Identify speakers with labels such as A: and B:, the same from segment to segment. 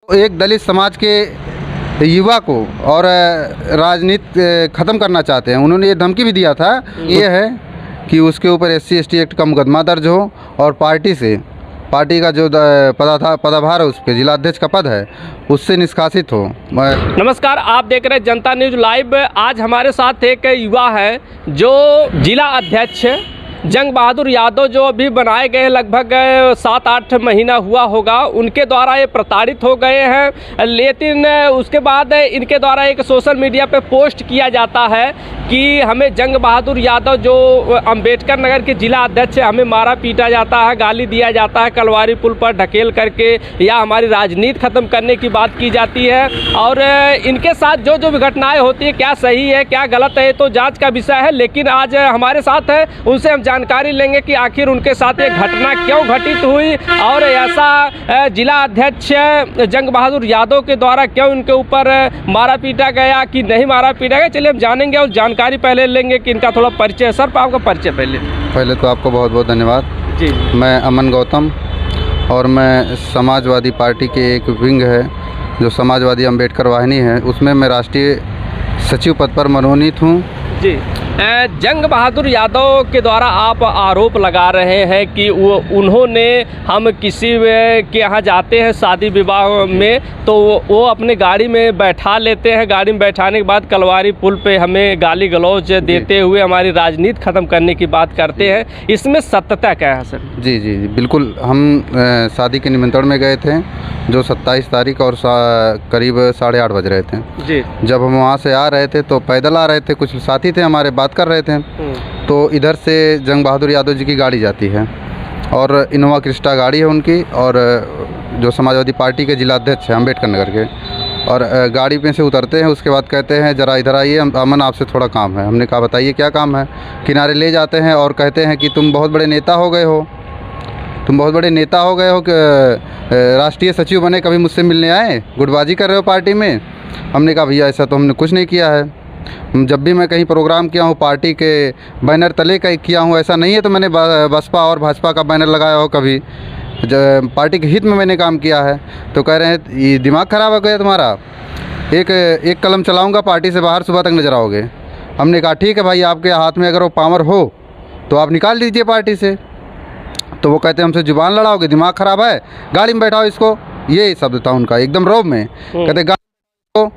A: एक दलित समाज के युवा को और राजनीति ख़त्म करना चाहते हैं। उन्होंने ये धमकी भी दिया था, ये है कि उसके ऊपर SC/ST एक्ट का मुकदमा दर्ज हो और पार्टी का जो पदभार है, उस पर जिलाध्यक्ष का पद है, उससे निष्कासित हो।
B: नमस्कार, आप देख रहे हैं जनता न्यूज लाइव। आज हमारे साथ एक युवा है जो जिला अध्यक्ष जंग बहादुर यादव, जो अभी बनाए गए लगभग 7-8 महीना हुआ होगा, उनके द्वारा ये प्रताड़ित हो गए हैं। लेकिन उसके बाद इनके द्वारा एक सोशल मीडिया पे पोस्ट किया जाता है कि हमें जंग बहादुर यादव, जो अंबेडकर नगर के जिला अध्यक्ष है, हमें मारा पीटा जाता है, गाली दिया जाता है, कलवारी पुल पर ढकेल करके, या हमारी राजनीति ख़त्म करने की बात की जाती है। और इनके साथ जो जो भी घटनाएँ होती हैं, क्या सही है क्या गलत है, तो जाँच का विषय है। लेकिन आज हमारे साथ है, उनसे हम जानकारी लेंगे कि आखिर उनके साथ ये घटना क्यों घटित हुई और ऐसा जिला अध्यक्ष जंग बहादुर यादव के द्वारा क्यों उनके ऊपर मारा पीटा गया कि नहीं मारा पीटा गया। चलिए हम जानेंगे और जानकारी पहले लेंगे कि इनका थोड़ा परिचय। सर, आपका परिचय पहले
A: तो आपको बहुत बहुत धन्यवाद
B: जी।
A: मैं अमन गौतम और मैं समाजवादी पार्टी के एक विंग है जो समाजवादी अंबेडकर वाहिनी है, उसमें मैं राष्ट्रीय सचिव पद पर मनोनीत हूँ
B: जी। जंग बहादुर यादव के द्वारा आप आरोप लगा रहे हैं कि उन्होंने, हम किसी के यहाँ जाते हैं शादी विवाह में, तो वो अपने गाड़ी में बैठा लेते हैं, गाड़ी में बैठाने के बाद कलवारी पुल पे हमें गाली गलौज देते हुए हमारी राजनीति ख़त्म करने की बात करते हैं। इसमें सत्यता क्या है सर? जी
A: जी जी बिल्कुल। हम शादी के निमंत्रण में गए थे जो 27 तारीख और करीब 8:30 बज रहे थे
B: जी।
A: जब हम वहाँ से आ रहे थे तो पैदल आ रहे थे, कुछ साथी थे हमारे, बात कर रहे थे, तो इधर से जंग बहादुर यादव जी की गाड़ी जाती है और इनोवा क्रिस्टा गाड़ी है उनकी, और जो समाजवादी पार्टी के जिलाध्यक्ष हैं अंबेडकर नगर के, और गाड़ी में से उतरते हैं। उसके बाद कहते हैं जरा इधर आइए, अमन आपसे थोड़ा काम है। हमने कहा बताइए क्या काम है। किनारे ले जाते हैं और कहते हैं कि तुम बहुत बड़े नेता हो गए हो, कि राष्ट्रीय सचिव बने, कभी मुझसे मिलने आए, गुटबाजी कर रहे हो पार्टी में। हमने कहा भैया ऐसा तो हमने कुछ नहीं किया है, जब भी मैं कहीं प्रोग्राम किया हूँ पार्टी के बैनर तले का किया हूँ, ऐसा नहीं है तो मैंने बसपा और भाजपा का बैनर लगाया हो कभी, पार्टी के हित में मैंने काम किया है। तो कह रहे हैं ये दिमाग ख़राब हो गया तुम्हारा, एक कलम चलाऊँगा पार्टी से बाहर, सुबह तक नजर आओगे। हमने कहा ठीक है भाई, आपके हाथ में अगर वो पावर हो तो आप निकाल दीजिए पार्टी से। तो वो कहते हैं हमसे जुबान लड़ाओगे, दिमाग ख़राब है, गाड़ी में बैठाओ इसको। ये शब्द था उनका, एकदम रौब में। कहते गाड़ी को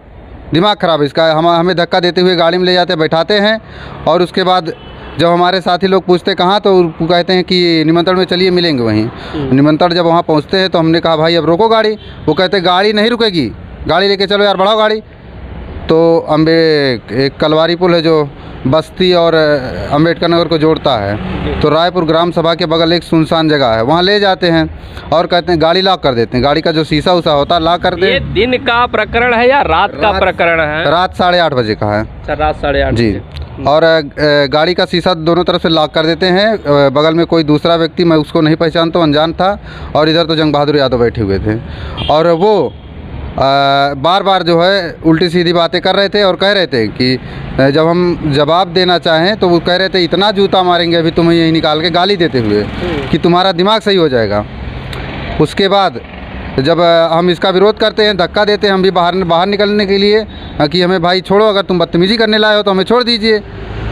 A: दिमाग ख़राब है इसका। हमें धक्का देते हुए गाड़ी में ले जाते, बैठाते हैं, और उसके बाद जब हमारे साथी लोग पूछते कहाँ, तो कहते हैं कि निमंत्रण में चलिए मिलेंगे वहीं। निमंत्रण जब वहाँ पहुँचते हैं तो हमने कहा भाई अब रोको गाड़ी। वो कहते गाड़ी नहीं रुकेगी, गाड़ी लेके चलो यार, बढ़ाओ गाड़ी। तो एक कलवारी पुल है जो बस्ती और अंबेडकर नगर को जोड़ता है, तो रायपुर ग्राम सभा के बगल एक सुनसान जगह है, वहाँ ले जाते हैं और कहते हैं गाड़ी लॉक कर देते हैं। गाड़ी का जो शीशा उसा होता है लॉक कर देते हैं।
B: ये दिन का प्रकरण है या रात का प्रकरण है?
A: रात 8:30 बजे का है
B: सर, रात 8:30
A: जी। और गाड़ी का शीशा दोनों तरफ से लॉक कर देते हैं। बगल में कोई दूसरा व्यक्ति, मैं उसको नहीं पहचानता, अनजान था, और इधर तो जंग बहादुर यादव बैठे हुए थे, और वो बार बार जो है उल्टी सीधी बातें कर रहे थे और कह रहे थे कि जब हम जवाब देना चाहें तो वो कह रहे थे इतना जूता मारेंगे अभी तुम्हें, यही निकाल के गाली देते हुए कि तुम्हारा दिमाग सही हो जाएगा। उसके बाद जब हम इसका विरोध करते हैं, धक्का देते हैं हम भी बाहर निकलने के लिए कि हमें भाई छोड़ो, अगर तुम बदतमीज़ी करने लाए हो तो हमें छोड़ दीजिए,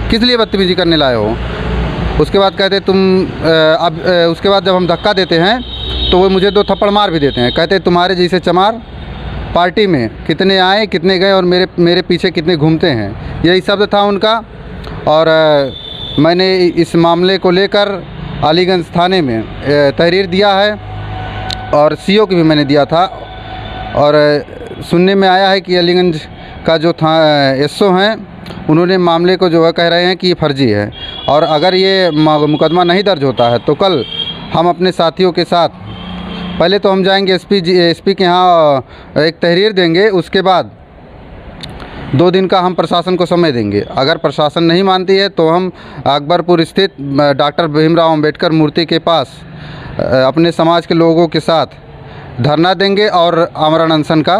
A: किस लिए बदतमीज़ी करने लाए हो। उसके बाद कहते उसके बाद जब हम धक्का देते हैं तो वो मुझे 2 थप्पड़ मार भी देते हैं। कहते तुम्हारे जैसे चमार पार्टी में कितने आए कितने गए और मेरे पीछे कितने घूमते हैं, यही शब्द था उनका। और मैंने इस मामले को लेकर अलीगंज थाने में तहरीर दिया है और CO की भी मैंने दिया था, और सुनने में आया है कि अलीगंज का जो था SO हैं, उन्होंने मामले को जो है कह रहे हैं कि ये फर्जी है, और अगर ये मुकदमा नहीं दर्ज होता है तो कल हम अपने साथियों के साथ पहले तो हम जाएंगे SP के यहाँ एक तहरीर देंगे, उसके बाद 2 दिन का हम प्रशासन को समय देंगे। अगर प्रशासन नहीं मानती है तो हम अकबरपुर स्थित डॉक्टर भीमराव अंबेडकर मूर्ति के पास अपने समाज के लोगों के साथ धरना देंगे और आमरण अनशन का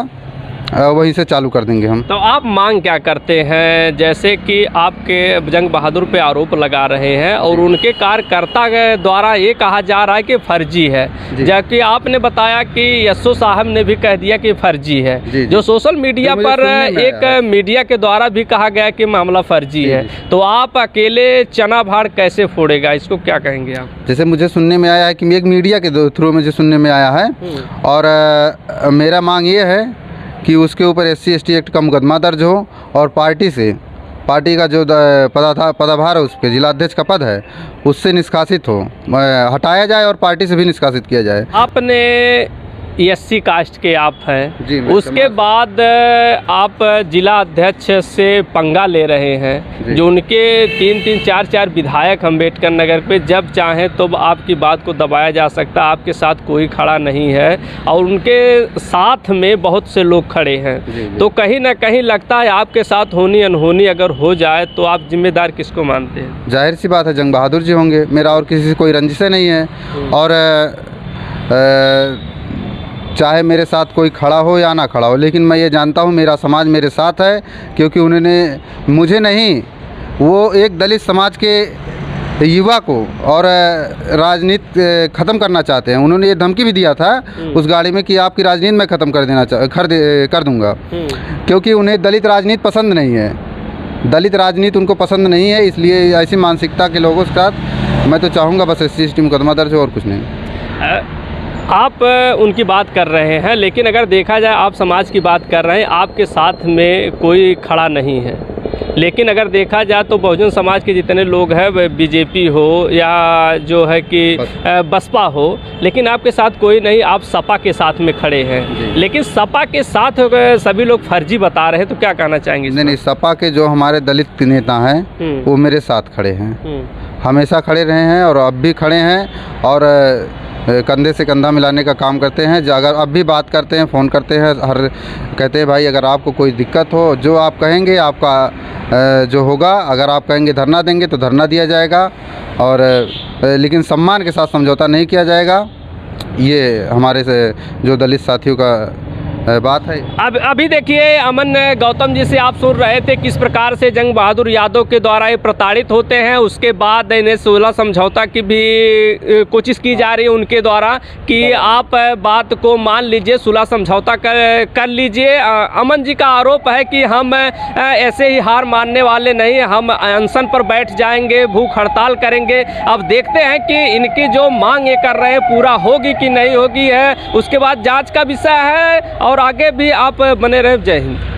A: वहीं से चालू कर देंगे हम।
B: तो आप मांग क्या करते हैं? जैसे कि आपके जंग बहादुर पे आरोप लगा रहे हैं और उनके कार्यकर्ता के द्वारा ये कहा जा रहा है कि फर्जी है, जबकि आपने बताया कि यस्सो साहब ने भी कह दिया कि फर्जी है।
A: जी।
B: जो सोशल मीडिया पर एक मीडिया के द्वारा भी कहा गया कि मामला फर्जी है, तो आप अकेले चना भाड़ कैसे फोड़ेगा, इसको क्या कहेंगे आप?
A: जैसे मुझे सुनने में आया है कि एक मीडिया के थ्रू मुझे सुनने में आया है, और मेरा मांग ये है कि उसके ऊपर SC/ST एक्ट का मुकदमा दर्ज हो और पार्टी का जो पदभार है, उसके जिलाध्यक्ष का पद है, उससे निष्कासित हो, हटाया जाए और पार्टी से भी निष्कासित किया जाए।
B: आपने SC कास्ट के आप हैं,
A: जी,
B: उसके बाद आप जिला अध्यक्ष से पंगा ले रहे हैं, जो उनके 3-3, 4-4 विधायक अम्बेडकर नगर पे जब चाहें तो आपकी बात को दबाया जा सकता है, आपके साथ कोई खड़ा नहीं है और उनके साथ में बहुत से लोग खड़े हैं। तो कहीं ना कहीं लगता है आपके साथ होनी अनहोनी अगर हो जाए तो आप जिम्मेदार किसको मानते हैं?
A: जाहिर सी बात है जंग बहादुर जी होंगे, मेरा और किसी से कोई रंजिशें नहीं है। और चाहे मेरे साथ कोई खड़ा हो या ना खड़ा हो, लेकिन मैं ये जानता हूँ मेरा समाज मेरे साथ है, क्योंकि उन्होंने मुझे नहीं, वो एक दलित समाज के युवा को और राजनीति ख़त्म करना चाहते हैं। उन्होंने ये धमकी भी दिया था उस गाड़ी में कि आपकी राजनीति मैं ख़त्म कर दूँगा, क्योंकि उन्हें दलित राजनीति पसंद नहीं है, दलित राजनीति उनको पसंद नहीं है। इसलिए ऐसी मानसिकता के लोगों के साथ मैं तो चाहूँगा बस SC/ST मुकदमा दर्ज हो और कुछ नहीं।
B: आप उनकी बात कर रहे हैं, लेकिन अगर देखा जाए आप समाज की बात कर रहे हैं, आपके साथ में कोई खड़ा नहीं है। लेकिन अगर देखा जाए तो बहुजन समाज के जितने लोग हैं, वह BJP हो या जो है कि बसपा हो, लेकिन आपके साथ कोई नहीं, आप सपा के साथ में खड़े हैं। लेकिन सपा के साथ सभी लोग फर्जी बता रहे हैं, तो क्या कहना चाहेंगे?
A: नहीं, सपा के जो हमारे दलित नेता हैं वो मेरे साथ खड़े हैं, हमेशा खड़े रहे हैं और अब भी खड़े हैं और कंधे से कंधा मिलाने का काम करते हैं। अगर अब भी बात करते हैं, फ़ोन करते हैं, कहते हैं भाई अगर आपको कोई दिक्कत हो, जो आप कहेंगे आपका जो होगा, अगर आप कहेंगे धरना देंगे तो धरना दिया जाएगा, और लेकिन सम्मान के साथ समझौता नहीं किया जाएगा। ये हमारे से जो दलित साथियों का बात है।
B: अब अभी देखिए अमन गौतम जी से आप सुन रहे थे किस प्रकार से जंग बहादुर यादव के द्वारा ये प्रताड़ित होते हैं। उसके बाद इन्हें 16 समझौता की भी कोशिश की जा रही है उनके द्वारा कि आप बात को मान लीजिए, 16 समझौता कर लीजिए। अमन जी का आरोप है कि हम ऐसे ही हार मानने वाले नहीं, हम अनशन पर बैठ जाएंगे, भूख हड़ताल करेंगे। अब देखते हैं कि इनकी जो मांग ये कर रहे हैं पूरा होगी कि नहीं होगी है, उसके बाद जाँच का विषय है। और आगे भी आप बने रहे। जय हिंद।